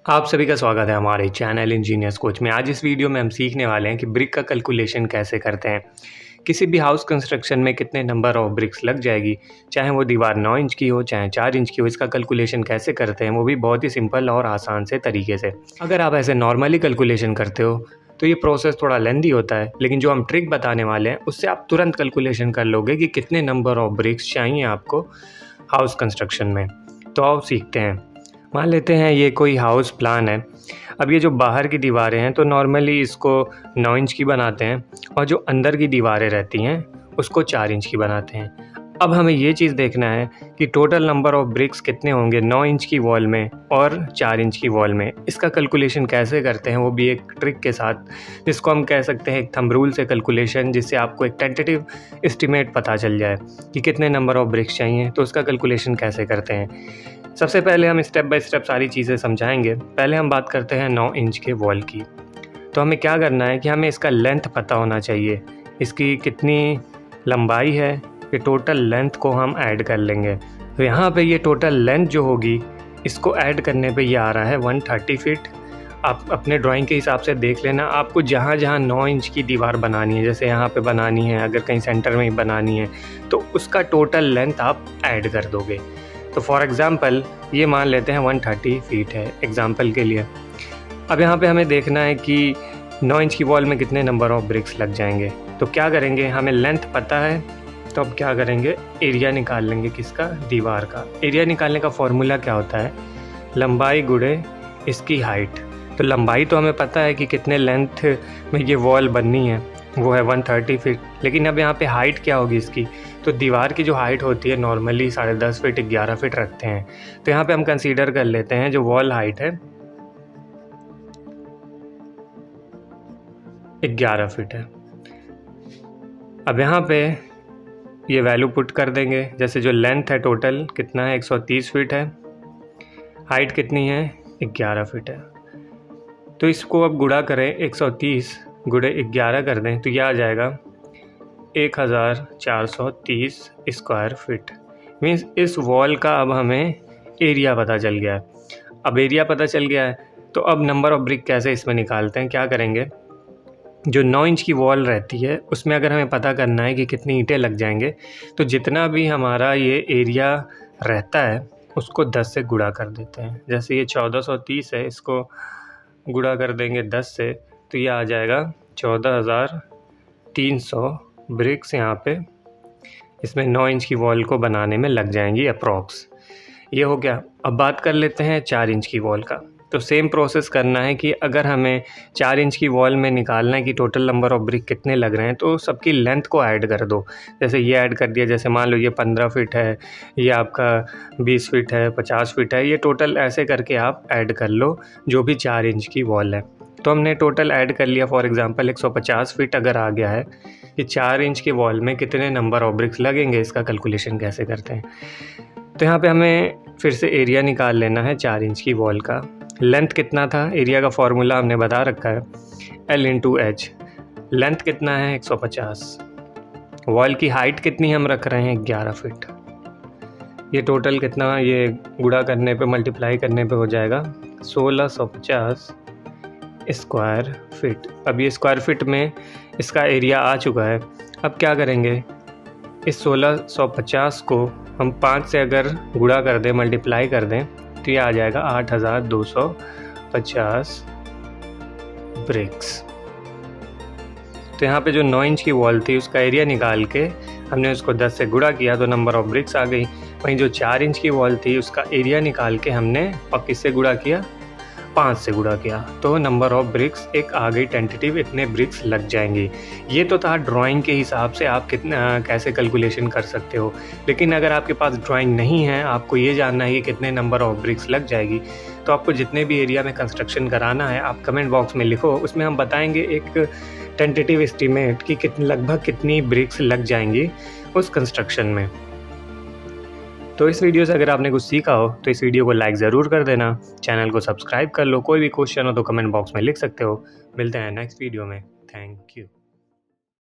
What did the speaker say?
आप सभी का स्वागत है हमारे चैनल इंजीनियर्स कोच में। आज इस वीडियो में हम सीखने वाले हैं कि ब्रिक का कैलकुलेशन कैसे करते हैं। किसी भी हाउस कंस्ट्रक्शन में कितने नंबर ऑफ ब्रिक्स लग जाएगी, चाहे वो दीवार 9 इंच की हो चाहे 4 इंच की हो, इसका कैलकुलेशन कैसे करते हैं, वो भी बहुत ही सिंपल और आसान से तरीके से। अगर आप ऐसे नॉर्मली कैलकुलेशन करते हो तो ये प्रोसेस थोड़ा लेंदी होता है, लेकिन जो हम ट्रिक बताने वाले हैं उससे आप तुरंत कैलकुलेशन कर लोगे कि कितने नंबर ऑफ ब्रिक्स चाहिए आपको हाउस कंस्ट्रक्शन में। तो आओ सीखते हैं। मान लेते हैं ये कोई हाउस प्लान है। अब ये जो बाहर की दीवारें हैं तो नॉर्मली इसको 9 इंच की बनाते हैं और जो अंदर की दीवारें रहती हैं उसको 4 इंच की बनाते हैं। अब हमें ये चीज़ देखना है कि टोटल नंबर ऑफ ब्रिक्स कितने होंगे 9 इंच की वॉल में और 4 इंच की वॉल में। इसका कैलकुलेशन कैसे करते हैं वो भी एक ट्रिक के साथ, जिसको हम कह सकते हैं एक थंब रूल से कैलकुलेशन, जिससे आपको एक टेंटेटिव एस्टिमेट पता चल जाए कि कितने नंबर ऑफ ब्रिक्स चाहिए। तो उसका कैलकुलेशन कैसे करते हैं, सबसे पहले हम स्टेप बाय स्टेप सारी चीज़ें समझाएंगे। पहले हम बात करते हैं 9 इंच के वॉल की। तो हमें क्या करना है कि हमें इसका लेंथ पता होना चाहिए, इसकी कितनी लंबाई है, ये टोटल लेंथ को हम ऐड कर लेंगे। तो यहाँ पे ये टोटल लेंथ जो होगी इसको ऐड करने पे ये आ रहा है 130 फीट। आप अपने ड्राइंग के हिसाब से देख लेना, आपको जहाँ जहाँ 9 इंच की दीवार बनानी है, जैसे यहाँ पे बनानी है, अगर कहीं सेंटर में ही बनानी है तो उसका टोटल लेंथ आप ऐड कर दोगे। तो फॉर एग्ज़ाम्पल ये मान लेते हैं 130 फीट है एग्ज़ाम्पल के लिए। अब यहाँ पे हमें देखना है कि 9 इंच की वॉल में कितने नंबर ऑफ ब्रिक्स लग जाएंगे। तो क्या करेंगे, हमें लेंथ पता है तो अब क्या करेंगे, एरिया निकाल लेंगे। किसका? दीवार का। एरिया निकालने का फॉर्मूला क्या होता है, लंबाई गुणे इसकी हाइट। तो लंबाई तो हमें पता है कि कितने लेंथ में ये वॉल बननी है, वो है 130 फीट। लेकिन अब यहाँ पे हाइट क्या होगी इसकी, तो दीवार की जो हाइट होती है नॉर्मली 10.5 फीट 11 फीट रखते हैं। तो यहाँ पे हम कंसीडर कर लेते हैं जो वॉल हाइट है 11 फीट है। अब यहाँ पे ये वैल्यू पुट कर देंगे। जैसे जो लेंथ है टोटल कितना है 130 फीट है, हाइट कितनी है 11 फीट है। तो इसको अब गुणा करें, 130 गुणे 11 कर दें तो यह आ जाएगा 1430 स्क्वायर फीट। मीन्स इस वॉल का अब हमें एरिया पता चल गया है। अब एरिया पता चल गया है तो अब नंबर ऑफ ब्रिक कैसे इसमें निकालते हैं, क्या करेंगे, जो 9 इंच की वॉल रहती है उसमें अगर हमें पता करना है कि कितनी ईंटें लग जाएंगे तो जितना भी हमारा ये एरिया रहता है उसको 10 से गुणा कर देते हैं। जैसे ये 1430 है, इसको गुणा कर देंगे 10 से तो ये आ जाएगा 14,300 ब्रिक्स यहाँ पे इसमें 9 इंच की वॉल को बनाने में लग जाएंगी अप्रॉक्स। ये हो गया। अब बात कर लेते हैं 4 इंच की वॉल का। तो सेम प्रोसेस करना है कि अगर हमें 4 इंच की वॉल में निकालना है कि टोटल नंबर ऑफ ब्रिक कितने लग रहे हैं तो सबकी लेंथ को ऐड कर दो। जैसे ये ऐड कर दिया, जैसे मान लो ये 15 फीट है, ये आपका 20 फीट है, 50 फीट है, ये टोटल ऐसे करके आप ऐड कर लो जो भी 4 इंच की वॉल है। तो हमने टोटल ऐड कर लिया। फॉर एग्जांपल 150 फीट अगर आ गया है, कि 4 इंच की वॉल में कितने नंबर ऑफ ब्रिक्स लगेंगे, इसका कैलकुलेशन कैसे करते हैं। तो यहाँ पे हमें फिर से एरिया निकाल लेना है 4 इंच की वॉल का। लेंथ कितना था, एरिया का फॉर्मूला हमने बता रखा है L इंटू एच। लेंथ कितना है 150। वॉल की हाइट कितनी हम रख रहे हैं 11 फीट। ये टोटल कितना, ये गुणा करने पे मल्टीप्लाई करने पे हो जाएगा 1650 स्क्वायर फीट। अब ये स्क्वायर फीट में इसका एरिया आ चुका है। अब क्या करेंगे, इस 1650 को हम 5 से अगर गुणा कर दें, मल्टीप्लाई कर दें तो ये आ जाएगा 8250 ब्रिक्स। तो यहाँ पे जो 9 इंच की वॉल थी उसका एरिया निकाल के हमने उसको 10 से गुणा किया तो नंबर ऑफ ब्रिक्स आ गई। वहीं जो 4 इंच की वॉल थी उसका एरिया निकाल के हमने और किससे गुणा किया, 5 से गुणा किया, तो नंबर ऑफ ब्रिक्स एक आ गई टेंटेटिव, इतने ब्रिक्स लग जाएंगी। ये तो था ड्राइंग के हिसाब से आप कितना कैसे कैलकुलेशन कर सकते हो। लेकिन अगर आपके पास ड्राइंग नहीं है, आपको ये जानना है कि कितने नंबर ऑफ ब्रिक्स लग जाएगी, तो आपको जितने भी एरिया में कंस्ट्रक्शन कराना है आप कमेंट बॉक्स में लिखो, उसमें हम बताएंगे एक टेंटेटिव एस्टीमेट कि लगभग कितनी ब्रिक्स लग जाएंगी उस कंस्ट्रक्शन में। तो इस वीडियो से अगर आपने कुछ सीखा हो तो इस वीडियो को लाइक ज़रूर कर देना, चैनल को सब्सक्राइब कर लो। कोई भी क्वेश्चन हो तो कमेंट बॉक्स में लिख सकते हो। मिलते हैं नेक्स्ट वीडियो में। Thank you.